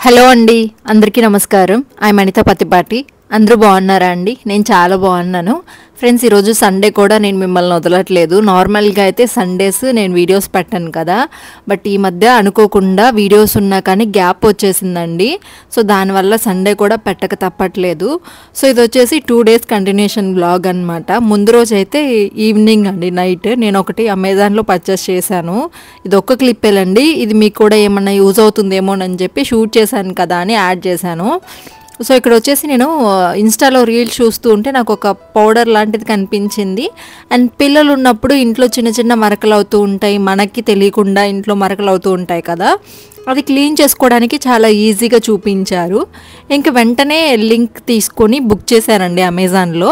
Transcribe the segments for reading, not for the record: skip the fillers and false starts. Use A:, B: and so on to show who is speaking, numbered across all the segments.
A: Hello అండి, అందరికీ నమస్కారం. ఐఎమ్ అనిత పత్తిపాటి. అందరూ బాగున్నారా అండి? నేను చాలా బాగున్నాను ఫ్రెండ్స్. ఈరోజు సండే కూడా నేను మిమ్మల్ని వదలట్లేదు. నార్మల్గా అయితే సండేస్ నేను వీడియోస్ పెట్టాను కదా, బట్ ఈ మధ్య అనుకోకుండా వీడియోస్ ఉన్నా కానీ గ్యాప్ వచ్చేసిందండి. సో దానివల్ల సండే కూడా పెట్టక తప్పట్లేదు. సో ఇది వచ్చేసి 2 days కంటిన్యూషన్ బ్లాగ్ అనమాట. ముందు రోజు అయితే ఈవినింగ్ అండి, నైట్ నేను ఒకటి అమెజాన్లో పర్చేస్ చేశాను. ఇది ఒక్క క్లిప్పేలండి. ఇది మీకు కూడా ఏమన్నా యూజ్ అవుతుందేమోనని చెప్పి షూట్ చేశాను కదా అని యాడ్ చేశాను. సో ఇక్కడ వచ్చేసి నేను ఇన్స్టాలో రీల్స్ చూస్తూ ఉంటే నాకు ఒక పౌడర్ లాంటిది కనిపించింది. అండ్ పిల్లలు ఉన్నప్పుడు ఇంట్లో చిన్న చిన్న మరకలు అవుతూ ఉంటాయి, మనకి తెలియకుండా ఇంట్లో మరకలు అవుతూ ఉంటాయి కదా, అది క్లీన్ చేసుకోవడానికి చాలా ఈజీగా చూపించారు. ఇంక వెంటనే లింక్ తీసుకొని బుక్ చేశానండి అమెజాన్లో.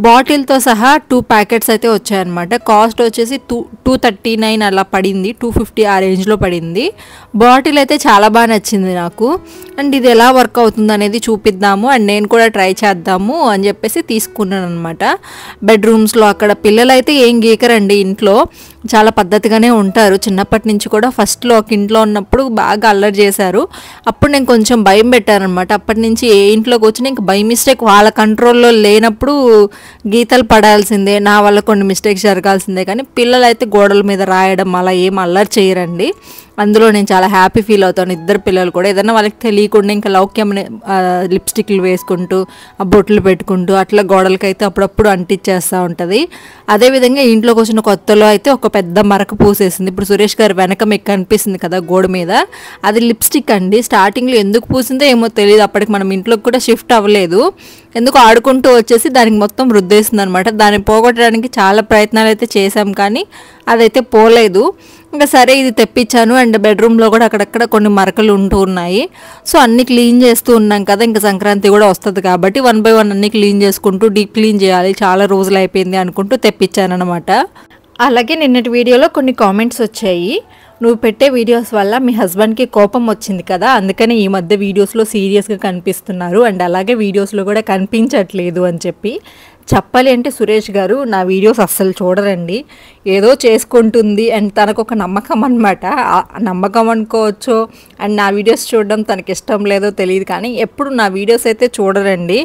A: బాటిల్తో సహా 2 ప్యాకెట్స్ అయితే వచ్చాయన్నమాట. కాస్ట్ వచ్చేసి 239 అలా పడింది, 250 ఆ రేంజ్లో పడింది. బాటిల్ అయితే చాలా బాగా నచ్చింది నాకు. అండ్ ఇది ఎలా వర్క్ అవుతుంది అనేది చూపిద్దాము అండ్ నేను కూడా ట్రై చేద్దాము అని చెప్పేసి తీసుకున్నాను అనమాట. బెడ్రూమ్స్లో అక్కడ పిల్లలు అయితే ఏం గీకరండి, ఇంట్లో చాలా పద్ధతిగానే ఉంటారు. చిన్నప్పటి నుంచి కూడా ఫస్ట్లో ఒక ఇంట్లో ఉన్నప్పుడు బాగా అల్లరి చేశారు. అప్పుడు నేను కొంచెం భయం పెట్టాను అనమాట. అప్పటి నుంచి ఏ ఇంట్లోకి వచ్చినా ఇంక బై మిస్టేక్ వాళ్ళ కంట్రోల్లో లేనప్పుడు గీతలు పడాల్సిందే, నా వల్ల కొన్ని మిస్టేక్స్ జరగాల్సిందే. కానీ పిల్లలు అయితే గోడల మీద రాయడం అలా ఏం అల్లరి చేయరండి. అందులో నేను చాలా హ్యాపీ ఫీల్ అవుతాను. ఇద్దరు పిల్లలు కూడా ఏదైనా వాళ్ళకి తెలియకుండా ఇంకా లౌక్యమని లిప్స్టిక్లు వేసుకుంటూ ఆ బొట్లు పెట్టుకుంటూ అట్లా గోడలకైతే అప్పుడప్పుడు అంటించేస్తూ ఉంటుంది. అదేవిధంగా ఇంట్లోకి వచ్చిన కొత్తలో అయితే ఒక పెద్ద మరక పూసేసింది. ఇప్పుడు సురేష్ గారి వెనక మీకు కనిపిస్తుంది కదా గోడ మీద, అది లిప్స్టిక్ అండి. స్టార్టింగ్లో ఎందుకు పూసిందో ఏమో తెలియదు. అప్పటికి మనం ఇంట్లోకి కూడా షిఫ్ట్ అవ్వలేదు. ఎందుకు ఆడుకుంటూ వచ్చేసి దానికి మొత్తం రుద్దేస్తుంది అనమాట. దాన్ని పోగొట్టడానికి చాలా ప్రయత్నాలు అయితే చేశాం కానీ అదైతే పోలేదు. ఇంకా సరే ఇది తెప్పించాను. అండ్ బెడ్రూమ్లో కూడా అక్కడక్కడ కొన్ని మరకలు ఉంటూ ఉన్నాయి. సో అన్నీ క్లీన్ చేస్తూ ఉన్నాం కదా, ఇంకా సంక్రాంతి కూడా వస్తుంది కాబట్టి 1 by 1 అన్నీ క్లీన్ చేసుకుంటూ డీప్ క్లీన్ చేయాలి, చాలా రోజులు అయిపోయింది అనుకుంటూ తెప్పించాను అనమాట. అలాగే నిన్నటి వీడియోలో కొన్ని కామెంట్స్ వచ్చాయి. నువ్వు పెట్టే వీడియోస్ వల్ల మీ హస్బెండ్కి కోపం వచ్చింది కదా, అందుకని ఈ మధ్య వీడియోస్లో సీరియస్గా కనిపిస్తున్నారు అండ్ అలాగే వీడియోస్లో కూడా కనిపించట్లేదు అని చెప్పాలి అంటే సురేష్ గారు నా వీడియోస్ అస్సలు చూడరండి. ఏదో చేసుకుంటుంది అండ్ తనకు ఒక నమ్మకం అనమాట. నమ్మకం అనుకోవచ్చు. అండ్ నా వీడియోస్ చూడడం తనకి ఇష్టం లేదో తెలియదు కానీ ఎప్పుడు నా వీడియోస్ అయితే చూడరండి.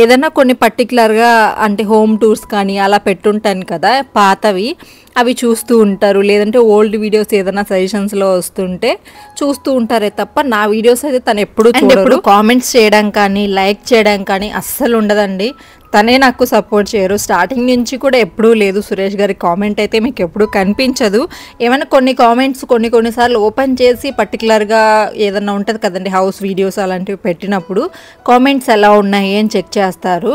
A: ఏదైనా కొన్ని పర్టికులర్గా అంటే హోమ్ టూర్స్ కానీ అలా పెట్టుంటాను కదా పాతవి, అవి చూస్తూ ఉంటారు. లేదంటే ఓల్డ్ వీడియోస్ ఏదైనా సజెషన్స్లో వస్తుంటే చూస్తూ ఉంటారే తప్ప నా వీడియోస్ అయితే తను ఎప్పుడు కామెంట్స్ చేయడం కానీ లైక్ చేయడం కానీ అస్సలు ఉండదండి. తనే నాకు సపోర్ట్ చేయరు. స్టార్టింగ్ నుంచి కూడా ఎప్పుడూ లేదు. సురేష్ గారి కామెంట్ అయితే మీకు ఎప్పుడూ కనిపించదు. ఏమైనా కొన్ని కామెంట్స్ కొన్నిసార్లు ఓపెన్ చేసి పర్టికులర్గా ఏదన్నా ఉంటుంది కదండి హౌస్ వీడియోస్ అలాంటివి పెట్టినప్పుడు కామెంట్స్ ఎలా ఉన్నాయి అని చెక్ చేస్తారు.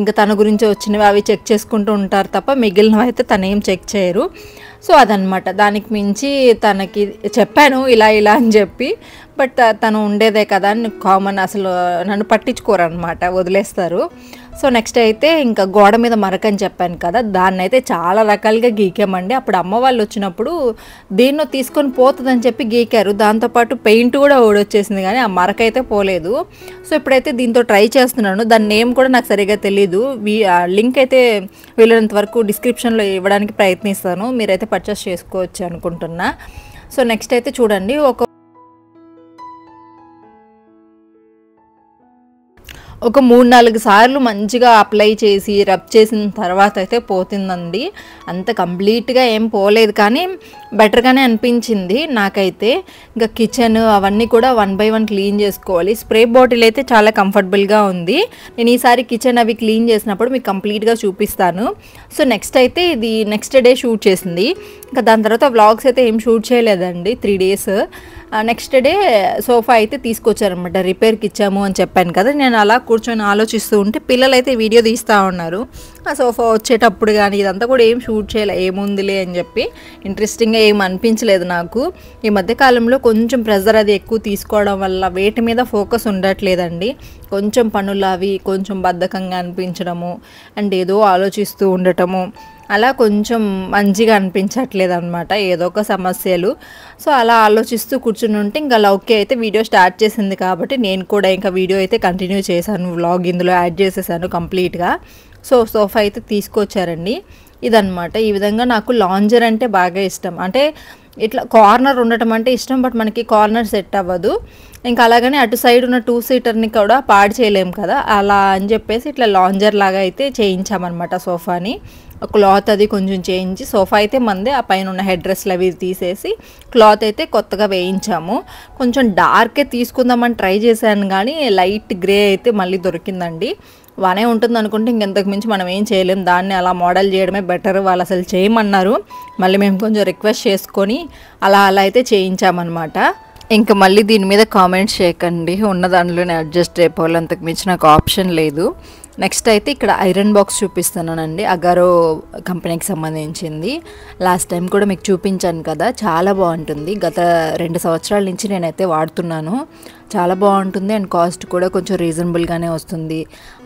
A: ఇంకా తన గురించి వచ్చినవి అవి చెక్ చేసుకుంటూ ఉంటారు తప్ప మిగిలినవి అయితే తనేం చెక్ చేయరు. సో అదనమాట. దానికి మించి తనకి చెప్పాను ఇలా అని చెప్పి, బట్ తను ఉండేదే కదా అని కామన్, అసలు నన్ను పట్టించుకోరు అనమాట, వదిలేస్తారు. సో నెక్స్ట్ అయితే ఇంకా గోడ మీద మరకని చెప్పాను కదా, దాన్ని అయితే చాలా రకాలుగా గీకామండి. అప్పుడు అమ్మ వాళ్ళు వచ్చినప్పుడు దీన్నో తీసుకొని పోతుందని చెప్పి గీకారు. దాంతోపాటు పెయింట్ కూడా ఊడొచ్చేసింది కానీ ఆ మరక అయితే పోలేదు. సో ఇప్పుడైతే దీంతో ట్రై చేస్తున్నాను. దాని నేమ్ కూడా నాకు సరిగా తెలీదు. లింక్ అయితే వీలైనంత వరకు డిస్క్రిప్షన్లో ఇవ్వడానికి ప్రయత్నిస్తాను, మీరైతే పర్చేస్ చేసుకోవచ్చు అనుకుంటున్నా. సో నెక్స్ట్ అయితే చూడండి, ఒక 3-4 సార్లు మంచిగా అప్లై చేసి రబ్ చేసిన తర్వాత అయితే పోతుందండి. అంత కంప్లీట్గా ఏం పోలేదు కానీ బెటర్గానే అనిపించింది నాకైతే. ఇంకా కిచెన్ అవన్నీ కూడా 1 by 1 క్లీన్ చేసుకోవాలి. స్ప్రే బాటిల్ అయితే చాలా కంఫర్టబుల్గా ఉంది. నేను ఈసారి కిచెన్ అవి క్లీన్ చేసినప్పుడు మీకు కంప్లీట్గా చూపిస్తాను. సో నెక్స్ట్ అయితే ఇది నెక్స్ట్ డే షూట్ చేసింది. ఇంకా దాని తర్వాత వ్లాగ్స్ అయితే ఏం షూట్ చేయలేదండి 3 days. నెక్స్ట్ డే సోఫా అయితే తీసుకొచ్చారనమాట, రిపేర్కి ఇచ్చాము అని చెప్పాను కదా. నేను అలా కూర్చొని ఆలోచిస్తూ ఉంటే పిల్లలు అయితే వీడియో తీస్తూ ఉన్నారు. ఆ సోఫా వచ్చేటప్పుడు కానీ ఇదంతా కూడా ఏం షూట్ చేయలే, ఏముందిలే అని చెప్పి ఇంట్రెస్టింగ్గా ఏం అనిపించలేదు నాకు. ఈ మధ్యకాలంలో కొంచెం ప్రెజర్ అది ఎక్కువ తీసుకోవడం వల్ల వేటి మీద ఫోకస్ ఉండట్లేదండి. కొంచెం పనులు అవి కొంచెం బద్ధకంగా అనిపించడము అండ్ ఏదో ఆలోచిస్తూ ఉండటము, అలా కొంచెం మంచిగా అనిపించట్లేదు అనమాట, ఏదో ఒక సమస్యలు. సో అలా ఆలోచిస్తూ కూర్చుని ఉంటే ఇంకా లౌక్య అయితే వీడియో స్టార్ట్ చేసింది కాబట్టి నేను కూడా ఇంకా వీడియో అయితే కంటిన్యూ చేశాను. వ్లాగ్ ఇందులో యాడ్ చేసేసాను కంప్లీట్గా. సో సోఫా అయితే తీసుకొచ్చారండి. ఇదనమాట. ఈ విధంగా నాకు లాంజర్ అంటే బాగా ఇష్టం. అంటే ఇట్లా కార్నర్ ఉండటం అంటే ఇష్టం, బట్ మనకి కార్నర్ సెట్ అవ్వదు. ఇంకా అలాగని అటు సైడ్ ఉన్న 2 సీటర్ని కూడా పాడు చేయలేము కదా, అలా అని చెప్పేసి ఇట్లా లాంజర్ లాగా అయితే చేయించామన్నమాట సోఫాని. క్లాత్ అది కొంచెం చేయించి, సోఫా అయితే మందే, ఆ పైన ఉన్న హెడ్ రెస్ట్లు అవి తీసేసి క్లాత్ అయితే కొత్తగా వేయించాము. కొంచెం డార్కే తీసుకుందామని ట్రై చేశాను కానీ లైట్ గ్రే అయితే మళ్ళీ దొరికిందండి. బాగానే ఉంటుంది అనుకుంటే ఇంకెంతకు మించి మనం ఏం చేయలేం, దాన్ని అలా మోడల్ చేయడమే బెటర్. వాళ్ళు అసలు చేయమన్నారు, మళ్ళీ మేము కొంచెం రిక్వెస్ట్ చేసుకొని అలా అయితే చేయించామన్నమాట. ఇంకా మళ్ళీ దీని మీద కామెంట్స్ చేయకండి, ఉన్న దానిలోనే అడ్జస్ట్ అయిపోవాలి, అంతకు మించి నాకు ఆప్షన్ లేదు. నెక్స్ట్ అయితే ఇక్కడ ఐరన్ బాక్స్ చూపిస్తున్నానండి, అగారో కంపెనీకి సంబంధించింది. లాస్ట్ టైం కూడా మీకు చూపించాను కదా, చాలా బాగుంటుంది. గత 2 సంవత్సరాల నుంచి నేనైతే వాడుతున్నాను, చాలా బాగుంటుంది. అండ్ కాస్ట్ కూడా కొంచెం రీజనబుల్గానే వస్తుంది.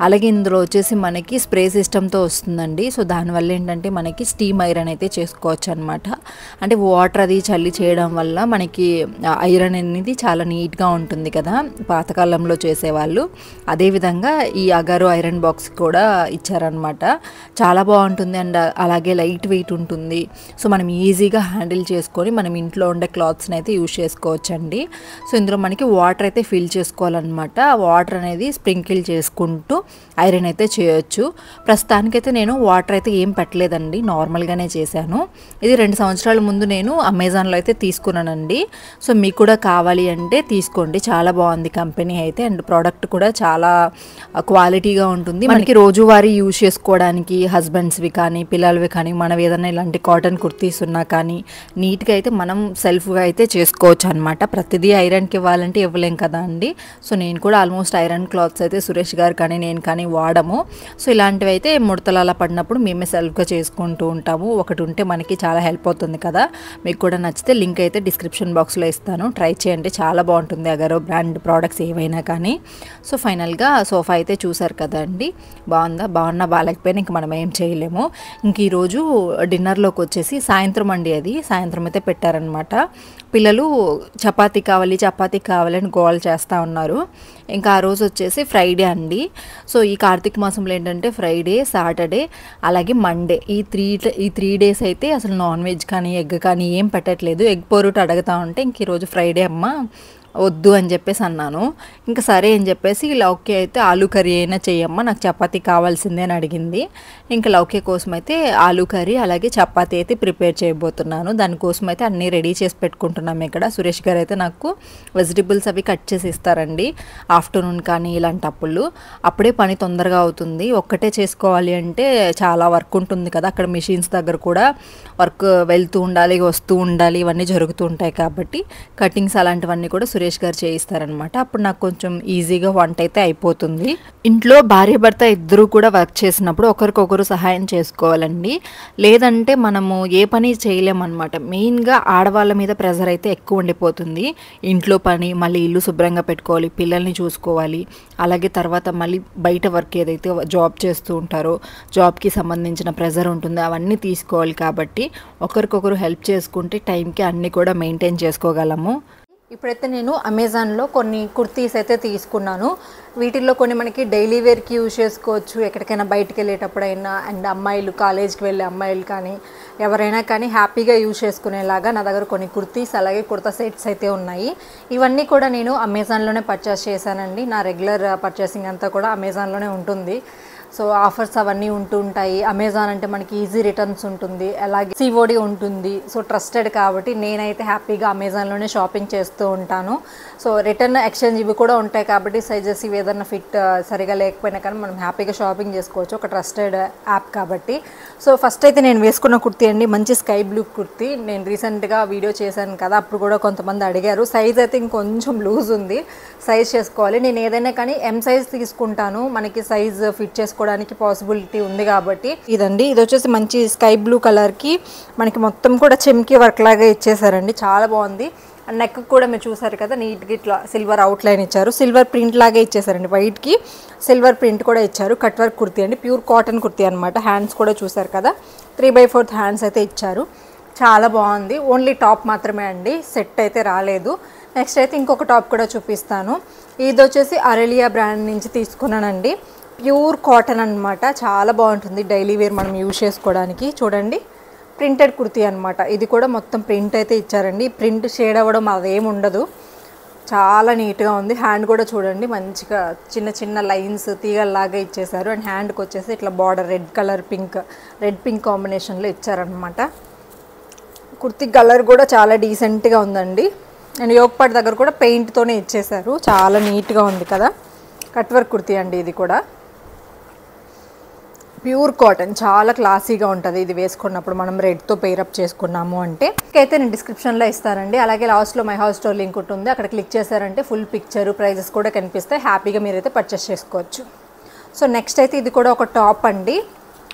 A: అలాగే ఇందులో వచ్చేసి మనకి స్ప్రే సిస్టమ్తో వస్తుందండి. సో దానివల్ల ఏంటంటే మనకి స్టీమ్ ఐరన్ అయితే చేసుకోవచ్చు అనమాట. అంటే వాటర్ అది చల్లి చేయడం వల్ల మనకి ఐరన్ అనేది చాలా నీట్గా ఉంటుంది కదా, పాతకాలంలో చేసేవాళ్ళు. అదేవిధంగా ఈ అగారో ఐరన్ బాక్స్ కూడా ఇచ్చారనమాట. చాలా బాగుంటుంది అండ్ అలాగే లైట్ వెయిట్ ఉంటుంది. సో మనం ఈజీగా హ్యాండిల్ చేసుకొని మనం ఇంట్లో ఉండే క్లాత్స్ని అయితే యూజ్ చేసుకోవచ్చండి. సో ఇందులో మనకి వాటర్ అయితే ఫిల్ చేసుకోవాలన్నమాట. వాటర్ అనేది స్ప్రింకిల్ చేసుకుంటూ ఐరన్ అయితే చేయొచ్చు. ప్రస్తుతానికైతే నేను వాటర్ అయితే ఏం పెట్టలేదండి, నార్మల్గానే చేశాను. ఇది 2 సంవత్సరాల ముందు నేను అమెజాన్లో అయితే తీసుకున్నానండి. సో మీకు కూడా కావాలి అంటే తీసుకోండి, చాలా బాగుంది కంపెనీ అయితే. అండ్ ప్రోడక్ట్ కూడా చాలా క్వాలిటీగా ఉంటుంది. మనకి రోజువారీ యూజ్ చేసుకోవడానికి హస్బెండ్స్వి కానీ పిల్లలవి కానీ మనం ఏదైనా ఇలాంటి కాటన్ కుర్తీస్ ఉన్నా కానీ నీట్గా అయితే మనం సెల్ఫ్గా అయితే చేసుకోవచ్చు అనమాట. ప్రతిదీ ఐరన్కి ఇవ్వాలంటే ఇవ్వలేం కదా అండి. సో నేను కూడా ఆల్మోస్ట్ ఐరన్ క్లాత్స్ అయితే సురేష్ గారు కానీ నేను కానీ వాడము. సో ఇలాంటివి అయితే ముడతలు అలా పడినప్పుడు మేమే సెల్ఫ్గా చేసుకుంటూ ఉంటాము. ఒకటి ఉంటే మనకి చాలా హెల్ప్ అవుతుంది కదా. మీకు కూడా నచ్చితే లింక్ అయితే డిస్క్రిప్షన్ బాక్స్లో ఇస్తాను, ట్రై చేయండి, చాలా బాగుంటుంది అగారో బ్రాండ్ ప్రోడక్ట్స్ ఏవైనా కానీ. సో ఫైనల్గా సోఫా అయితే చూసారు కదండి, బాగున్నా బాగాలేకపోయినా ఇంక మనం ఏం చేయలేము. ఇంక ఈరోజు డిన్నర్లోకి వచ్చేసి సాయంత్రం అండి, అది సాయంత్రం అయితే పెట్టారనమాట. పిల్లలు చపాతీ కావాలని గోల్ చేస్తూ ఉన్నారు. ఇంకా ఆ రోజు వచ్చేసి ఫ్రైడే అండి. సో ఈ కార్తీక మాసంలో ఏంటంటే ఫ్రైడే, సాటర్డే, అలాగే మండే, ఈ త్రీ డేస్ అయితే అసలు నాన్ వెజ్ కానీ ఎగ్ కానీ ఏం పెట్టట్లేదు. ఎగ్ పొరుటు అడుగుతా ఉంటే ఇంక ఈరోజు ఫ్రైడే అమ్మ వద్దు అని చెప్పేసి అన్నాను. ఇంకా సరే అని చెప్పేసి లౌకి అయితే ఆలూ కర్రీ అయినా చెయ్యమ్మా, నాకు చపాతీ కావాల్సిందే అని అడిగింది. ఇంకా లౌకి కోసం అయితే ఆలూ కర్రీ అలాగే చపాతీ అయితే ప్రిపేర్ చేయబోతున్నాను. దానికోసం అయితే అన్నీ రెడీ చేసి పెట్టుకుంటున్నాము ఇక్కడ. సురేష్ గారు అయితే నాకు వెజిటబుల్స్ అవి కట్ చేసి ఇస్తారండి ఆఫ్టర్నూన్ కానీ ఇలాంటప్పుడు. అప్పుడే పని తొందరగా అవుతుంది. ఒక్కటే చేసుకోవాలి అంటే చాలా వర్క్ ఉంటుంది కదా, అక్కడ మిషన్స్ దగ్గర కూడా వర్క్ వెళ్తూ ఉండాలి, వస్తూ ఉండాలి, ఇవన్నీ జరుగుతూ ఉంటాయి కాబట్టి కటింగ్స్ అలాంటివన్నీ కూడా సురేష్ గారు చేయిస్తారనమాట. అప్పుడు నాకు కొంచెం ఈజీగా వంట అయితే అయిపోతుంది. ఇంట్లో భార్య భర్త ఇద్దరు కూడా వర్క్ చేసినప్పుడు ఒకరికొకరు సహాయం చేసుకోవాలండి, లేదంటే మనము ఏ పని చేయలేమన్నమాట. మెయిన్గా ఆడవాళ్ళ మీద ప్రెజర్ అయితే ఎక్కువ ఉండిపోతుంది. ఇంట్లో పని, మళ్ళీ ఇల్లు శుభ్రంగా పెట్టుకోవాలి, పిల్లల్ని చూసుకోవాలి, అలాగే తర్వాత మళ్ళీ బయట వర్క్ ఏదైతే జాబ్ చేస్తూ ఉంటారో జాబ్కి సంబంధించిన ప్రెజర్ ఉంటుంది, అవన్నీ తీసుకోవాలి. కాబట్టి ఒకరికొకరు హెల్ప్ చేసుకుంటే టైంకి అన్నీ కూడా మెయింటైన్ చేసుకోగలము. ఇప్పుడైతే నేను అమెజాన్లో కొన్ని కుర్తీస్ అయితే తీసుకున్నాను. వీటిల్లో కొన్ని మనకి డైలీ వేర్కి యూజ్ చేసుకోవచ్చు, ఎక్కడికైనా బయటికి వెళ్ళేటప్పుడైనా. అండ్ అమ్మాయిలు, కాలేజ్కి వెళ్ళే అమ్మాయిలు కానీ ఎవరైనా కానీ హ్యాపీగా యూజ్ చేసుకునేలాగా నా దగ్గర కొన్ని కుర్తీస్ అలాగే కుర్తా సెట్స్ అయితే ఉన్నాయి. ఇవన్నీ కూడా నేను అమెజాన్లోనే పర్చేస్ చేశానండి. నా రెగ్యులర్ పర్చేసింగ్ అంతా కూడా అమెజాన్లోనే ఉంటుంది. సో ఆఫర్స్ అవన్నీ ఉంటూ ఉంటాయి. అమెజాన్ అంటే మనకి ఈజీ రిటర్న్స్ ఉంటుంది, అలాగే సిఓడి ఉంటుంది. సో ట్రస్టెడ్ కాబట్టి నేనైతే హ్యాపీగా అమెజాన్లోనే షాపింగ్ చేస్తూ ఉంటాను. సో రిటర్న్ ఎక్స్చేంజ్ ఇవి కూడా ఉంటాయి కాబట్టి సైజెస్ ఇవి ఏదైనా ఫిట్ సరిగా లేకపోయినా కానీ మనం హ్యాపీగా షాపింగ్ చేసుకోవచ్చు, ఒక ట్రస్టెడ్ యాప్ కాబట్టి. సో ఫస్ట్ అయితే నేను వేసుకున్న కుర్తీ అండి, మంచి స్కై బ్లూ కుర్తీ. నేను రీసెంట్గా వీడియో చేశాను కదా, అప్పుడు కూడా కొంతమంది అడిగారు. సైజ్ అయితే ఇంకొంచెం లూజ్ ఉంది, సైజ్ చేసుకోవాలి. నేను ఏదైనా కానీ ఎం సైజ్ తీసుకుంటాను, మనకి సైజ్ ఫిట్ చేసుకోవడానికి పాసిబిలిటీ ఉంది కాబట్టి. ఇదండి, ఇది వచ్చేసి మంచి స్కై బ్లూ కలర్కి మనకి మొత్తం కూడా చెమ్కి వర్క్ లాగా ఇచ్చేసారండి, చాలా బాగుంది. అండ్ నెక్ కూడా మీరు చూసారు కదా, నీట్గా ఇట్లా సిల్వర్ అవుట్లైన్ ఇచ్చారు, సిల్వర్ ప్రింట్ లాగే ఇచ్చేసారండి, వైట్కి సిల్వర్ ప్రింట్ కూడా ఇచ్చారు. కట్ వర్క్ కుర్తీ అండి, ప్యూర్ కాటన్ కుర్తీ అనమాట. హ్యాండ్స్ కూడా చూసారు కదా, 3/4 హ్యాండ్స్ అయితే ఇచ్చారు, చాలా బాగుంది. ఓన్లీ టాప్ మాత్రమే అండి, సెట్ అయితే రాలేదు. నెక్స్ట్ అయితే ఇంకొక టాప్ కూడా చూపిస్తాను. ఇది వచ్చేసి అరెలియా బ్రాండ్ నుంచి తీసుకున్నానండి. ప్యూర్ కాటన్ అనమాట, చాలా బాగుంటుంది డైలీ వేర్ మనం యూజ్ చేసుకోవడానికి. చూడండి ప్రింటెడ్ కుర్తీ అనమాట, ఇది కూడా మొత్తం ప్రింట్ అయితే ఇచ్చారండి. ప్రింట్ షేడ్ అవ్వడం అదేం ఉండదు, చాలా నీట్గా ఉంది. హ్యాండ్ కూడా చూడండి మంచిగా చిన్న చిన్న లైన్స్ తీగల్లాగా ఇచ్చేసారు. అండ్ హ్యాండ్కి వచ్చేసి ఇట్లా border red colour red pink కాంబినేషన్లో ఇచ్చారనమాట. కుర్తీ కలర్ కూడా చాలా డీసెంట్గా ఉందండి. అండ్ యోక్ పార్ట్ దగ్గర కూడా పెయింట్తోనే ఇచ్చేసారు, చాలా నీట్గా ఉంది కదా. కట్ వర్క్ కుర్తీ అండి, ఇది కూడా ప్యూర్ కాటన్, చాలా క్లాసీగా ఉంటుంది ఇది వేసుకున్నప్పుడు. మనం రెడ్తో పేరప్ చేసుకున్నాము అంటే అయితే నేను డిస్క్రిప్షన్లో ఇస్తానండి. అలాగే లాస్ట్లో మై హౌస్ స్టోర్ లింక్ ఉంటుంది, అక్కడ క్లిక్ చేశారంటే ఫుల్ పిక్చర్ ప్రైజెస్ కూడా కనిపిస్తాయి. హ్యాపీగా మీరైతే పర్చేస్ చేసుకోవచ్చు. సో నెక్స్ట్ అయితే ఇది కూడా ఒక టాప్ అండి,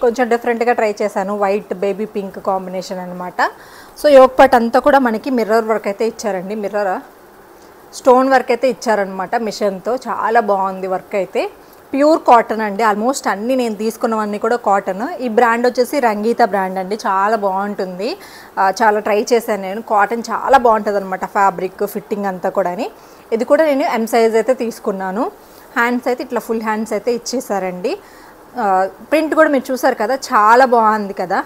A: కొంచెం డిఫరెంట్గా ట్రై చేశాను. వైట్ బేబీ పింక్ కాంబినేషన్ అనమాట. సో యోక్ పార్ట్ అంతా కూడా మనకి మిర్రర్ వర్క్ అయితే ఇచ్చారండి, స్టోన్ వర్క్ అయితే ఇచ్చారనమాట మిషన్తో. చాలా బాగుంది వర్క్ అయితే. ప్యూర్ కాటన్ అండి, ఆల్మోస్ట్ అన్నీ నేను తీసుకున్నవన్నీ కూడా కాటన్. ఈ బ్రాండ్ వచ్చేసి రంగీత బ్రాండ్ అండి, చాలా బాగుంటుంది. చాలా ట్రై చేశాను నేను. కాటన్ చాలా బాగుంటుంది అనమాట, ఫ్యాబ్రిక్ ఫిట్టింగ్ అంతా కూడా. ఇది కూడా నేను ఎం సైజ్ అయితే తీసుకున్నాను. హ్యాండ్స్ అయితే ఇట్లా ఫుల్ హ్యాండ్స్ అయితే ఇచ్చేసారండి. ప్రింట్ కూడా మీరు చూసారు కదా, చాలా బాగుంది కదా.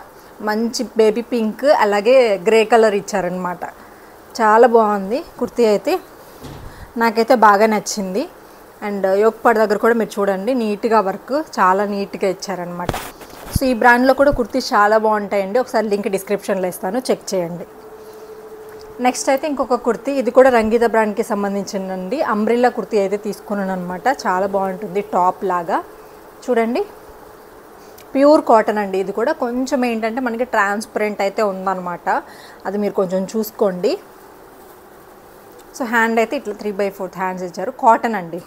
A: మంచి బేబీ పింక్ అలాగే గ్రే కలర్ ఇచ్చారనమాట, చాలా బాగుంది కుర్తీ అయితే, నాకైతే బాగా నచ్చింది. అండ్ యోక్ పార్ట్ దగ్గర కూడా మీరు చూడండి నీట్గా వర్క్, చాలా నీట్గా ఇచ్చారనమాట. సో ఈ బ్రాండ్లో కూడా కుర్తీస్ చాలా బాగుంటాయండి, ఒకసారి లింక్ డిస్క్రిప్షన్లో ఇస్తాను, చెక్ చేయండి. నెక్స్ట్ అయితే ఇంకొక కుర్తీ, ఇది కూడా రంగీత బ్రాండ్కి సంబంధించిందండి. అంబ్రిల్లా కుర్తీ అయితే తీసుకున్నాను అనమాట, చాలా బాగుంటుంది, టాప్ లాగా. చూడండి ప్యూర్ కాటన్ అండి, ఇది కూడా కొంచెం ఏంటంటే మనకి ట్రాన్స్పరెంట్ అయితే ఉందన్నమాట, అది మీరు కొంచెం చూసుకోండి. సో హ్యాండ్ అయితే ఇట్లా 3/4 హ్యాండ్స్ ఇచ్చారు, కాటన్ అండి.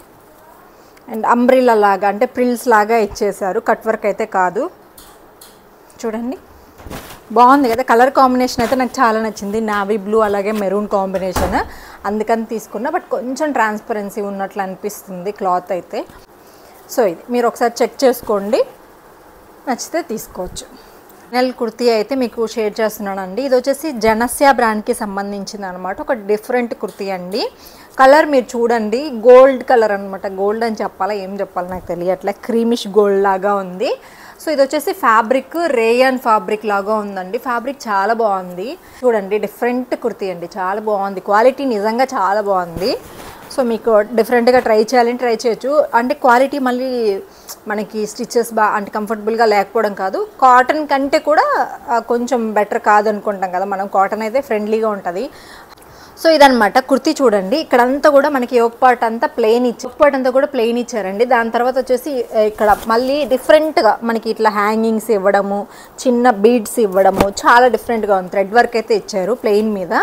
A: అండ్ అంబ్రిల్లా లాగా అంటే ప్రిల్స్ లాగా ఇచ్చేసారు, కట్ వర్క్ అయితే కాదు. చూడండి బాగుంది కదా. కలర్ కాంబినేషన్ అయితే నాకు చాలా నచ్చింది, నావీ బ్లూ అలాగే మెరూన్ కాంబినేషన్, అందుకని తీసుకున్నా. బట్ కొంచెం ట్రాన్స్పరెన్సీ ఉన్నట్లు అనిపిస్తుంది క్లాత్ అయితే. సో ఇది మీరు ఒకసారి చెక్ చేసుకోండి, నచ్చితే తీసుకోవచ్చు. ఫైనల్ కుర్తీ అయితే మీకు షేర్ చేస్తున్నానండి. ఇది వచ్చేసి జనస్య బ్రాండ్కి సంబంధించింది అనమాట, ఒక డిఫరెంట్ కుర్తీ అండి. కలర్ మీరు చూడండి, గోల్డ్ కలర్ అనమాట, గోల్డ్ అని చెప్పాలా ఏం చెప్పాలి నాకు తెలియట్లే, క్రీమిష్ గోల్డ్ లాగా ఉంది. సో ఇది వచ్చేసి ఫ్యాబ్రిక్ రేయాన్ ఫ్యాబ్రిక్ లాగా ఉందండి, ఫ్యాబ్రిక్ చాలా బాగుంది. చూడండి డిఫరెంట్ కుర్తీ అండి, చాలా బాగుంది, క్వాలిటీ నిజంగా చాలా బాగుంది. సో మీకు డిఫరెంట్గా ట్రై చేయాలని ట్రై చేయొచ్చు. అంటే క్వాలిటీ మళ్ళీ మనకి స్టిచెస్ అంటే కంఫర్టబుల్గా లేకపోవడం కాదు, కాటన్ కంటే కూడా కొంచెం బెటర్ కాదనుకుంటాం కదా మనం, కాటన్ అయితే ఫ్రెండ్లీగా ఉంటుంది. సో ఇదనమాట కుర్తీ. చూడండి ఇక్కడంతా కూడా మనకి యోక్ పార్ట్ అంతా ప్లెయిన్ ఇచ్చారండి. దాని తర్వాత వచ్చేసి ఇక్కడ మళ్ళీ డిఫరెంట్గా మనకి ఇట్లా హ్యాంగింగ్స్ ఇవ్వడము, చిన్న బీడ్స్ ఇవ్వడము, చాలా డిఫరెంట్గా ఉంది. థ్రెడ్ వర్క్ అయితే ఇచ్చారు ప్లెయిన్ మీద.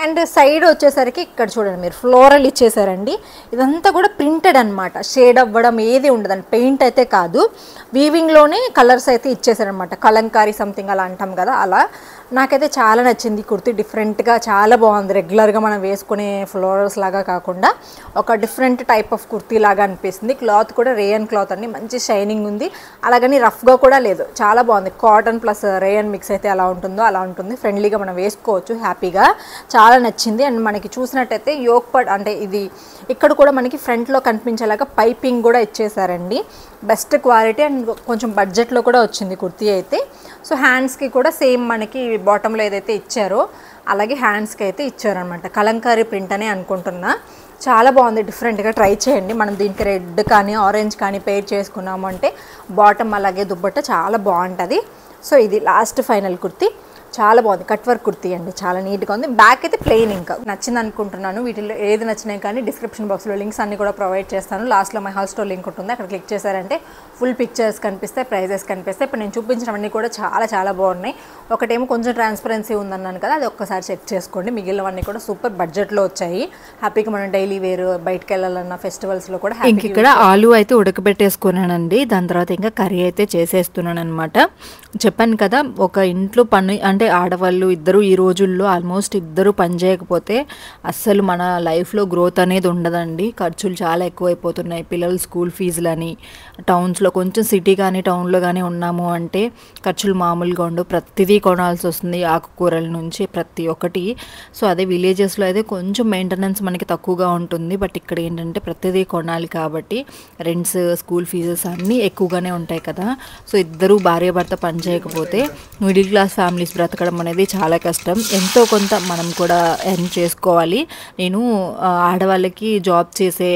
A: అండ్ సైడ్ వచ్చేసరికి ఇక్కడ చూడండి మీరు ఫ్లోరల్ ఇచ్చేసారండి. ఇదంతా కూడా ప్రింటెడ్ అనమాట, షేడ్ అవ్వడం ఏది ఉండదండి, పెయింట్ అయితే కాదు, వీవింగ్లోనే కలర్స్ అయితే ఇచ్చేసారనమాట. కలంకారీ సంథింగ్ అలా అంటాం కదా, అలా. నాకైతే చాలా నచ్చింది కుర్తీ, డిఫరెంట్గా చాలా బాగుంది. రెగ్యులర్గా మనం వేసుకునే ఫ్లోరల్స్ లాగా కాకుండా ఒక డిఫరెంట్ టైప్ ఆఫ్ కుర్తీ లాగా అనిపిస్తుంది. క్లాత్ కూడా రేయన్ క్లాత్ అండి, మంచి షైనింగ్ ఉంది, అలాగని రఫ్గా కూడా లేదు, చాలా బాగుంది. కాటన్ ప్లస్ రేయన్ మిక్స్ అయితే ఎలా ఉంటుందో అలా ఉంటుంది, ఫ్రెండ్లీగా మనం వేసుకోవచ్చు హ్యాపీగా, చాలా నచ్చింది. అండ్ మనకి చూసినట్టయితే యోక్ పార్ట్ అంటే ఇది ఇక్కడ కూడా మనకి ఫ్రంట్లో కనిపించేలాగా పైపింగ్ కూడా ఇచ్చేసారండి, బెస్ట్ క్వాలిటీ అండ్ కొంచెం బడ్జెట్లో కూడా వచ్చింది కుర్తీ అయితే. సో హ్యాండ్స్కి కూడా సేమ్ మనకి బాటంలో ఏదైతే ఇచ్చారో అలాగే హ్యాండ్స్కి అయితే ఇచ్చారనమాట, కలంకారీ ప్రింట్ అనే అనుకుంటున్నా. చాలా బాగుంది, డిఫరెంట్గా ట్రై చేయండి. మనం దీనికి రెడ్ కానీ ఆరెంజ్ కానీ పేర్ చేసుకున్నాము అంటే బాటమ్ అలాగే దుప్పట్ట చాలా బాగుంటుంది. సో ఇది లాస్ట్ ఫైనల్ కుర్తీ, చాలా బాగుంది, కట్ వర్క్ కుర్తీ అండి, చాలా నీట్గా ఉంది. బ్యాక్ అయితే ప్లెయిన్, ఇంకా నచ్చింది అనుకుంటున్నాను. వీటిలో ఏది నచ్చినాయి కానీ డిస్క్రిప్షన్ బాక్స్లో లింక్స్ అన్ని కూడా ప్రొవైడ్ చేస్తాను. లాస్ట్లో మై హౌస్ స్టోర్ లింక్ ఉంటుంది, అక్కడ క్లిక్ చేశారంటే ఫుల్ పిక్చర్స్ కనిపిస్తాయి, ప్రైజెస్ కనిపిస్తాయి. ఇప్పుడు నేను చూపించినవన్నీ కూడా చాలా చాలా బాగున్నాయి. ఒకటేమో కొంచెం ట్రాన్స్పరెన్సీ ఉందన్నాను కదా, అది ఒక్కసారి చెక్ చేసుకోండి. మిగిలినవన్నీ కూడా సూపర్ బడ్జెట్లో వచ్చాయి, హ్యాపీగా మనం డైలీ వేర్ బయటకు వెళ్ళాలన్న ఫెస్టివల్స్లో కూడా. ఇంక ఇక్కడ ఆలు అయితే ఉడకబెట్టేసుకున్నానండి, దాని తర్వాత ఇంకా కర్రీ అయితే చేసేస్తున్నాను అనమాట. చెప్పాను కదా, ఒక ఇంట్లో పని అంటే ఎందుకంటే ఆడవాళ్ళు ఇద్దరు ఈ రోజుల్లో ఆల్మోస్ట్ ఇద్దరు పని చేయకపోతే అస్సలు మన లైఫ్లో గ్రోత్ అనేది ఉండదండి. ఖర్చులు చాలా ఎక్కువైపోతున్నాయి. పిల్లలు స్కూల్ ఫీజులని, టౌన్స్లో కొంచెం సిటీ కానీ టౌన్లో కానీ ఉన్నాము అంటే ఖర్చులు మామూలుగా ఉండవు. ప్రతిదీ కొనాల్సి వస్తుంది, ఆకుకూరల నుంచి ప్రతి ఒక్కటి. సో అదే విలేజెస్లో అయితే కొంచెం మెయింటెనెన్స్ మనకి తక్కువగా ఉంటుంది. బట్ ఇక్కడ ఏంటంటే ప్రతిదీ కొనాలి కాబట్టి రెంట్స్, స్కూల్ ఫీజెస్ అన్నీ ఎక్కువగానే ఉంటాయి కదా. సో ఇద్దరు భార్యాభర్త పని చేయకపోతే మిడిల్ క్లాస్ ఫ్యామిలీస్ బ్రతకడం అనేది చాలా కష్టం. ఎంతో కొంత మనం కూడా ఎర్న్ చేసుకోవాలి. నేను ఆడవాళ్ళకి జాబ్ చేసే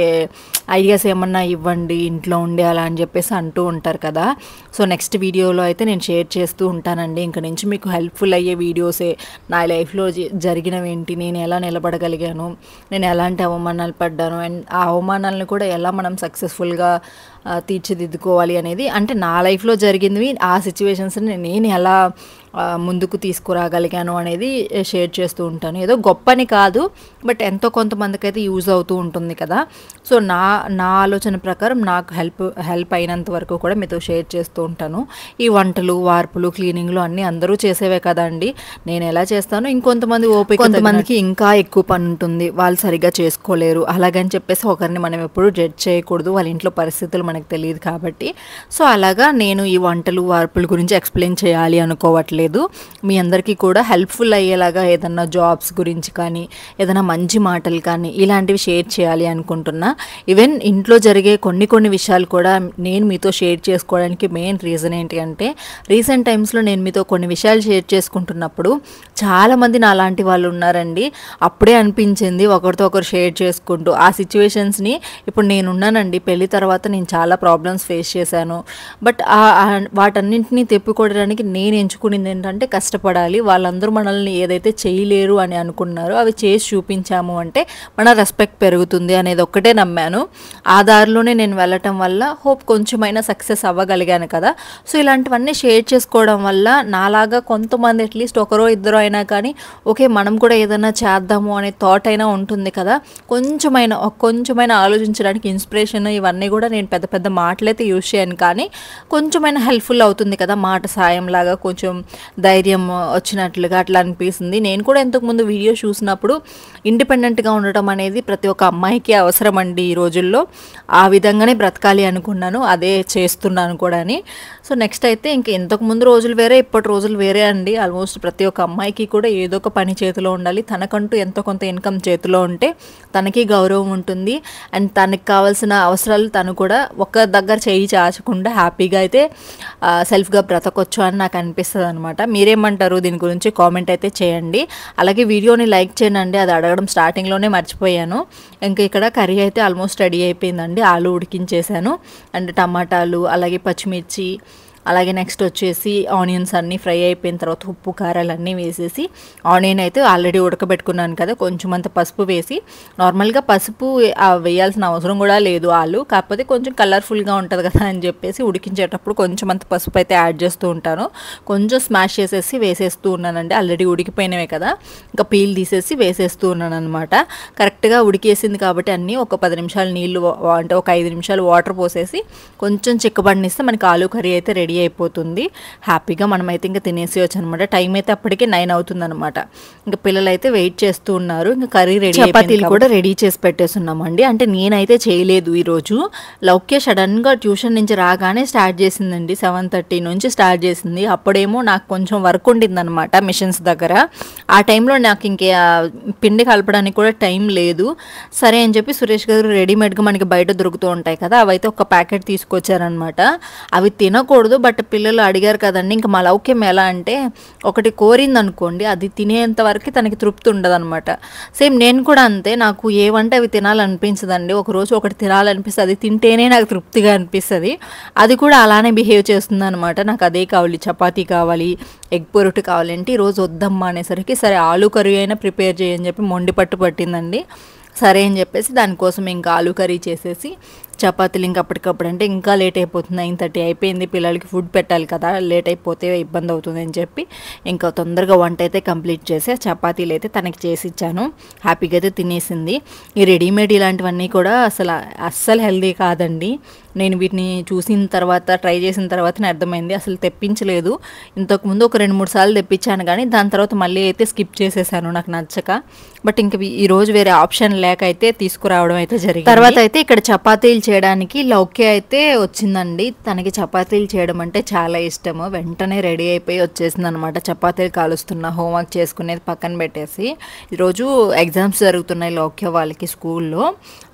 A: ఐడియాస్ ఏమన్నా ఇవ్వండి ఇంట్లో ఉండి అలా అని చెప్పేసి అంటూ ఉంటారు కదా. సో నెక్స్ట్ వీడియోలో అయితే నేను షేర్ చేస్తూ ఉంటానండి. ఇంక నుంచి మీకు హెల్ప్ఫుల్ అయ్యే వీడియోసే, నా లైఫ్లో జరిగినవేంటి, నేను ఎలా నిలబడగలిగాను, నేను ఎలాంటి అవమానాలు పడ్డాను, అండ్ ఆ అవమానాలను కూడా ఎలా మనం సక్సెస్ఫుల్గా తీర్చిదిద్దుకోవాలి అనేది, అంటే నా లైఫ్లో జరిగినవి ఆ సిచ్యువేషన్స్ని నేను ఎలా ముందుకు తీసుకురాగలిగాను అనేది షేర్ చేస్తూ ఉంటాను. ఏదో గొప్పని కాదు, బట్ ఎంతో కొంతమందికి అయితే యూజ్ అవుతూ ఉంటుంది కదా. సో నా ఆలోచన ప్రకారం నాకు హెల్ప్ అయినంత వరకు కూడా మీతో షేర్ చేస్తూ ఉంటాను. ఈ వంటలు, వార్పులు, క్లీనింగ్లు అన్నీ అందరూ చేసేవే కదండి. నేను ఎలా చేస్తాను, ఇంకొంతమంది ఓపిక, కొంతమందికి ఇంకా ఎక్కువ పని ఉంటుంది, వాళ్ళు సరిగ్గా చేసుకోలేరు. అలాగని చెప్పేసి ఒకరిని మనం ఎప్పుడు జడ్జ్ చేయకూడదు, వాళ్ళ ఇంట్లో పరిస్థితులు మనకు తెలియదు కాబట్టి. సో అలాగా నేను ఈ వంటలు, వార్పుల గురించి ఎక్స్ప్లెయిన్ చేయాలి అనుకోవట్లేదు. మీ అందరికీ కూడా హెల్ప్ఫుల్ అయ్యేలాగా ఏదన్నా జాబ్స్ గురించి కానీ, ఏదైనా మంచి మాటలు కానీ ఇలాంటివి షేర్ చేయాలి అనుకుంటున్నా. ఈవెన్ ఇంట్లో జరిగే కొన్ని విషయాలు కూడా నేను మీతో షేర్ చేసుకోవడానికి మెయిన్ రీజన్ ఏంటి అంటే, రీసెంట్ టైమ్స్లో నేను మీతో కొన్ని విషయాలు షేర్ చేసుకుంటున్నప్పుడు చాలామంది నా లాంటి వాళ్ళు ఉన్నారండి. అప్పుడే అనిపించింది ఒకరితో ఒకరు షేర్ చేసుకుంటూ ఆ సిచ్యువేషన్స్ని. ఇప్పుడు నేనున్నానండి, పెళ్లి తర్వాత నేను చాలా ప్రాబ్లమ్స్ ఫేస్ చేశాను. బట్ వాటన్నింటినీ తెప్పుకోవడానికి నేను ఎంచుకునింది ఏంటంటే కష్టపడాలి. వాళ్ళందరూ మనల్ని ఏదైతే చేయలేరు అని అనుకున్నారో అవి చేసి చూపించాము అంటే మన రెస్పెక్ట్ పెరుగుతుంది అనేది ఒక్కటే నమ్మాను. ఆ దారిలోనే నేను వెళ్ళటం వల్ల హోప్ కొంచెమైనా సక్సెస్ అవ్వగలిగాను కదా. సో ఇలాంటివన్నీ షేర్ చేసుకోవడం వల్ల నాలాగా కొంతమంది అట్లీస్ట్ ఒకరో ఇద్దరో అయినా కానీ ఓకే మనం కూడా ఏదైనా చేద్దాము అనే థాట్ అయినా ఉంటుంది కదా. కొంచెమైనా ఆలోచించడానికి ఇన్స్పిరేషన్ ఇవన్నీ కూడా నేను పెద్ద పెద్ద మాటలైతే యూజ్ చేయను, కానీ కొంచెమైనా హెల్ప్ఫుల్ అవుతుంది కదా. మాట సాయం లాగా కొంచెం ధైర్యం వచ్చినట్లుగా అట్లా అనిపిస్తుంది. నేను కూడా ఇంతకుముందు వీడియో చూసినప్పుడు ఇండిపెండెంట్గా ఉండటం అనేది ప్రతి ఒక్క అమ్మాయికి అవసరం అండి ఈ రోజుల్లో. ఆ విధంగానే బ్రతకాలి అనుకున్నాను, అదే చేస్తున్నాను కూడా అని. సో నెక్స్ట్ అయితే ఇంక ఇంతకుముందు రోజులు వేరే, ఇప్పటి రోజులు వేరే అండి. ఆల్మోస్ట్ ప్రతి ఒక్క అమ్మాయికి కూడా ఏదో ఒక పని చేతిలో ఉండాలి. తనకంటూ ఎంతో కొంత ఇన్కమ్ చేతిలో ఉంటే తనకి గౌరవం ఉంటుంది. అండ్ తనకి కావాల్సిన అవసరాలు తను కూడా ఒక దగ్గర చేయి చాచకుండా హ్యాపీగా అయితే సెల్ఫ్గా బ్రతకొచ్చు అని నాకు అనిపిస్తుంది అనమాట. మీరేమంటారు దీని గురించి కామెంట్ అయితే చేయండి. అలాగే వీడియోని లైక్ చేయండి, అది అడగడం స్టార్టింగ్లోనే మర్చిపోయాను. ఇంకా ఇక్కడ కర్రీ అయితే ఆల్మోస్ట్ రెడీ అయిపోయిందండి. ఆలు ఉడికించేసాను, అండ్ టమాటాలు, అలాగే పచ్చిమిర్చి, అలాగే నెక్స్ట్ వచ్చేసి ఆనియన్స్ అన్నీ ఫ్రై అయిపోయిన తర్వాత ఉప్పు కారాలు అన్నీ వేసేసి, ఆనియన్ అయితే ఆల్రెడీ ఉడకబెట్టుకున్నాను కదా, కొంచెం అంత పసుపు వేసి, నార్మల్గా పసుపు వేయాల్సిన అవసరం కూడా లేదు ఆలు, కాకపోతే కొంచెం కలర్ఫుల్గా ఉంటుంది కదా అని చెప్పేసి ఉడికించేటప్పుడు కొంచెం అంత పసుపు అయితే యాడ్ చేస్తూ ఉంటాను. కొంచెం స్మాష్ చేసేసి వేసేస్తూ ఉన్నానండి. ఆల్రెడీ ఉడికిపోయినవే కదా, ఇంకా పీల్ తీసేసి వేసేస్తూ ఉన్నాను అనమాట. కరెక్ట్గా ఉడికేసింది కాబట్టి అన్నీ ఒక 10 నిమిషాలు నీళ్ళు, అంటే ఒక 5 నిమిషాలు వాటర్ పోసేసి కొంచెం చిక్కబడినిస్తే మనకి ఆలు కర్రీ అయితే రెడీ అయిపోతుంది. హ్యాపీగా మనమైతే ఇంకా తినేసేయచ్చు అనమాట. టైం అయితే అప్పటికే 9 అవుతుంది అనమాట. ఇంకా పిల్లలు అయితే వెయిట్ చేస్తూ ఉన్నారు. ఇంకా కర్రీ రెడీ, చపాతీలు కూడా రెడీ చేసి పెట్టేస్తున్నామండి. అంటే నేనైతే చేయలేదు ఈరోజు. లౌక్య సడన్గా ట్యూషన్ నుంచి రాగానే స్టార్ట్ చేసిందండి. 7:30 నుంచి స్టార్ట్ చేసింది. అప్పుడేమో నాకు కొంచెం వర్క్ ఉండిందనమాట మిషన్స్ దగ్గర. ఆ టైంలో నాకు ఇంకే పిండి కలపడానికి కూడా టైం లేదు. సరే అని చెప్పి సురేష్ గారు రెడీమేడ్గా మనకి బయట దొరుకుతూ ఉంటాయి కదా, అవైతే ఒక ప్యాకెట్ తీసుకొచ్చారనమాట. అవి తినకూడదు, బట్ పిల్లలు అడిగారు కదండి. ఇంకా మా లౌక్యం ఎలా అంటే ఒకటి కోరింది అనుకోండి, అది తినేంత వరకు తనకి తృప్తి ఉండదన్నమాట. సేమ్ నేను కూడా అంతే, నాకు ఏవంటే అవి తినాలనిపించదండి. ఒకరోజు ఒకటి తినాలనిపిస్తుంది, అది తింటేనే నాకు తృప్తిగా అనిపిస్తుంది. అది కూడా అలానే బిహేవ్ చేస్తుంది అనమాట. నాకు అదే కావాలి, చపాతీ కావాలి, ఎగ్ పొరుటు కావాలంటే ఈరోజు వద్దమ్మా అనేసరికి సరే ఆలు కర్రీ అయినా ప్రిపేర్ చేయని చెప్పి మొండి పట్టిందండి. సరే అని చెప్పేసి దానికోసం ఇంకా ఆలు కర్రీ చేసేసి చపాతీలు ఇంకా అప్పటికప్పుడు, అంటే ఇంకా లేట్ అయిపోతుంది, 9:30 అయిపోయింది, పిల్లలకి ఫుడ్ పెట్టాలి కదా, లేట్ అయిపోతే ఇబ్బంది అవుతుంది అని చెప్పి ఇంకా తొందరగా వంట అయితే కంప్లీట్ చేసి చపాతీలు అయితే తనకి చేసి ఇచ్చాను. హ్యాపీగా అయితే తినేసింది. ఈ రెడీమేడ్ ఇలాంటివన్నీ కూడా అస్సలు హెల్దీ కాదండి. నేను వీటిని చూసిన తర్వాత ట్రై చేసిన తర్వాతనే అర్థమైంది. అసలు తెప్పించలేదు. ఇంతకుముందు ఒక 2-3 సార్లు తెప్పించాను కానీ దాని తర్వాత మళ్ళీ అయితే స్కిప్ చేసేసాను నాకు నచ్చక. బట్ ఇంక ఈరోజు వేరే ఆప్షన్ లేక అయితే తీసుకురావడం అయితే జరిగింది. తర్వాత అయితే ఇక్కడ చపాతీలు చేయడానికి లౌక్య అయితే వచ్చిందండి. తనకి చపాతీలు చేయడం అంటే చాలా ఇష్టము. వెంటనే రెడీ అయిపోయి వచ్చేసింది అనమాట. చపాతీలు కాలుస్తున్న హోంవర్క్ చేసుకునేది పక్కన పెట్టేసి. ఈరోజు ఎగ్జామ్స్ జరుగుతున్నాయి లౌక్య వాళ్ళకి స్కూల్లో.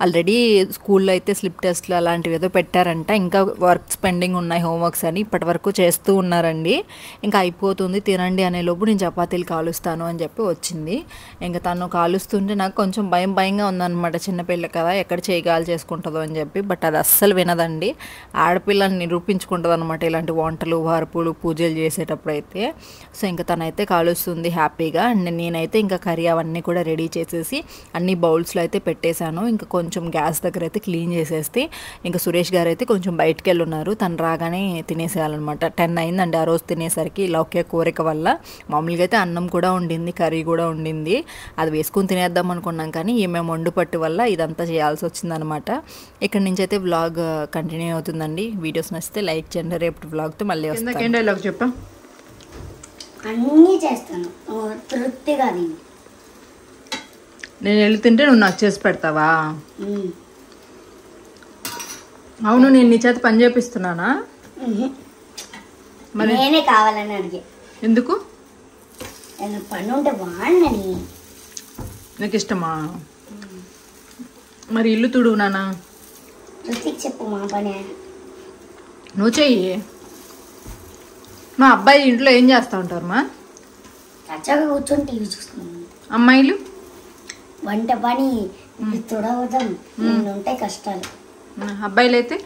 A: ఆల్రెడీ స్కూల్లో అయితే స్లిప్ టెస్ట్లు అలాంటివి ఏదో పెట్టారంట. ఇంకా వర్క్స్ పెండింగ్ ఉన్నాయి హోంవర్క్స్ అని ఇప్పటి వరకు చేస్తూ ఉన్నారండి. ఇంకా అయిపోతుంది తినండి అనే లోపు నేను చపాతీలు కాలుస్తాను అని చెప్పి వచ్చింది. ఇంకా తను కాలుస్తుంటే నాకు కొంచెం భయంగా ఉందన్నమాట. చిన్నపిల్ల కదా ఎక్కడ చేయగాలి చేసుకుంటుందో అని చెప్పి. బట్ అది అస్సలు వినదండి. ఆడపిల్లని నిరూపించుకుంటుంది అనమాట ఇలాంటి వంటలు వార్పులు పూజలు చేసేటప్పుడు అయితే. సో ఇంకా తనైతే కాలుస్తుంది హ్యాపీగా. అండ్ నేనైతే ఇంకా కర్రీ అవన్నీ కూడా రెడీ చేసేసి అన్ని బౌల్స్లో అయితే పెట్టేశాను. ఇంకా కొంచెం గ్యాస్ దగ్గర అయితే క్లీన్ చేసేస్తే ఇంకా సురేష్ గారు అయితే కొంచెం బయటకు వెళ్ళున్నారు. తను రాగానే తినేసేయాలన్నమాట. 10 అయిందండి ఆ రోజు తినేసరికి లౌక్య కోరిక వల్ల. మామూలుగా అయితే అన్నం కూడా ఉండింది, కర్రీ కూడా ఉండింది. అది వేసుకుని తినేద్దాం అనుకున్నాం కానీ మేము వండు పట్టు వల్ల ఇదంతా చేయాల్సి వచ్చిందనమాట. ఇక్కడ నుంచి అయితే వ్లాగ్ కంటిన్యూ అవుతుందండి. వీడియోస్ నచ్చితే లైక్ చేయండి. రేపు వ్లాగ్తో మళ్ళీ వస్తాను. చెప్పా
B: అన్నీ చేస్తాను తృప్తిగా.
A: నేను వెళ్ళి తింటే నువ్వు నాకు చేసి పెడతావా? అవును, నేను నీ చేత పని చేపిస్తున్నానా?
B: మరి నేనే కావాలని అడిగే.
A: ఎందుకు?
B: పని ఉంటే బాగుండని.
A: నాకు ఇష్టమా? మరి ఇల్లు తుడువు నాన్న.
B: చెప్పు మా పని.
A: నువ్వు చెయ్యి. మా అబ్బాయి ఇంట్లో ఏం చేస్తూ ఉంటారు? మా
B: చక్కగా కూర్చొని టీవీ చూస్తున్నాను.
A: అమ్మాయిలు
B: వంట పని తుడవడం ఉంటాయి కష్టాలు.
A: అబ్బాయిలు అయితే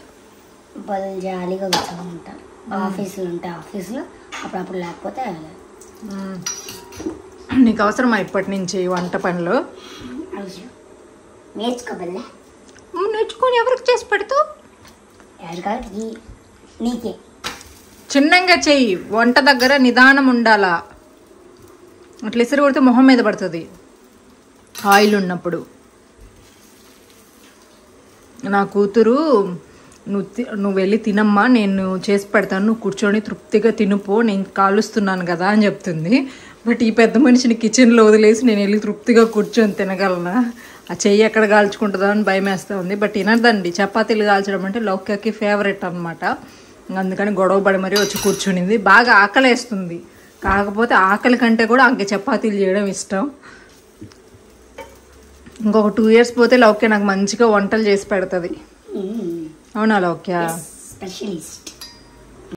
B: వాళ్ళు జాలీగా కూర్చొని ఉంటారు. ఆఫీసులు ఉంటాయి ఆఫీసులో అప్పుడప్పుడు, లేకపోతే
A: నీకు అవసరమా ఇప్పటి నుంచి వంట పనులు?
B: నేర్చుకోబల్లే.
A: నేర్చుకొని ఎవరికి చేసి పెడతావు?
B: నీకే.
A: చిన్నంగా చెయ్యి. వంట దగ్గర నిదానం ఉండాలా. అట్లా ఇసురు కొడితే మొహం మీద పడుతుంది ఆయిల్ ఉన్నప్పుడు. నా కూతురు నువ్వు వెళ్ళి తినమ్మా, నేను చేసి పెడతాను, నువ్వు కూర్చొని తృప్తిగా తినుపో, నేను కాలుస్తున్నాను కదా అని చెప్తుంది. బట్ ఈ పెద్ద మనిషిని కిచెన్లో వదిలేసి నేను వెళ్ళి తృప్తిగా కూర్చొని తినగలనా? ఆ చెయ్యి ఎక్కడ కాల్చుకుంటుందో అని భయం వేస్తూ ఉంది. బట్ వినదండి. చపాతీలు కాల్చడం అంటే లౌక్యకి ఫేవరెట్ అనమాట. అందుకని గొడవ పడి మరీ వచ్చి కూర్చునింది. బాగా ఆకలేస్తుంది. కాకపోతే ఆకలి కంటే కూడా ఆమెకి చపాతీలు చేయడం ఇష్టం. ఇంకొక 2 years పోతే లౌక్య నాకు మంచిగా వంటలు చేసి పెడుతుంది. అవునా లౌక్య?
B: స్పెషలిస్ట్.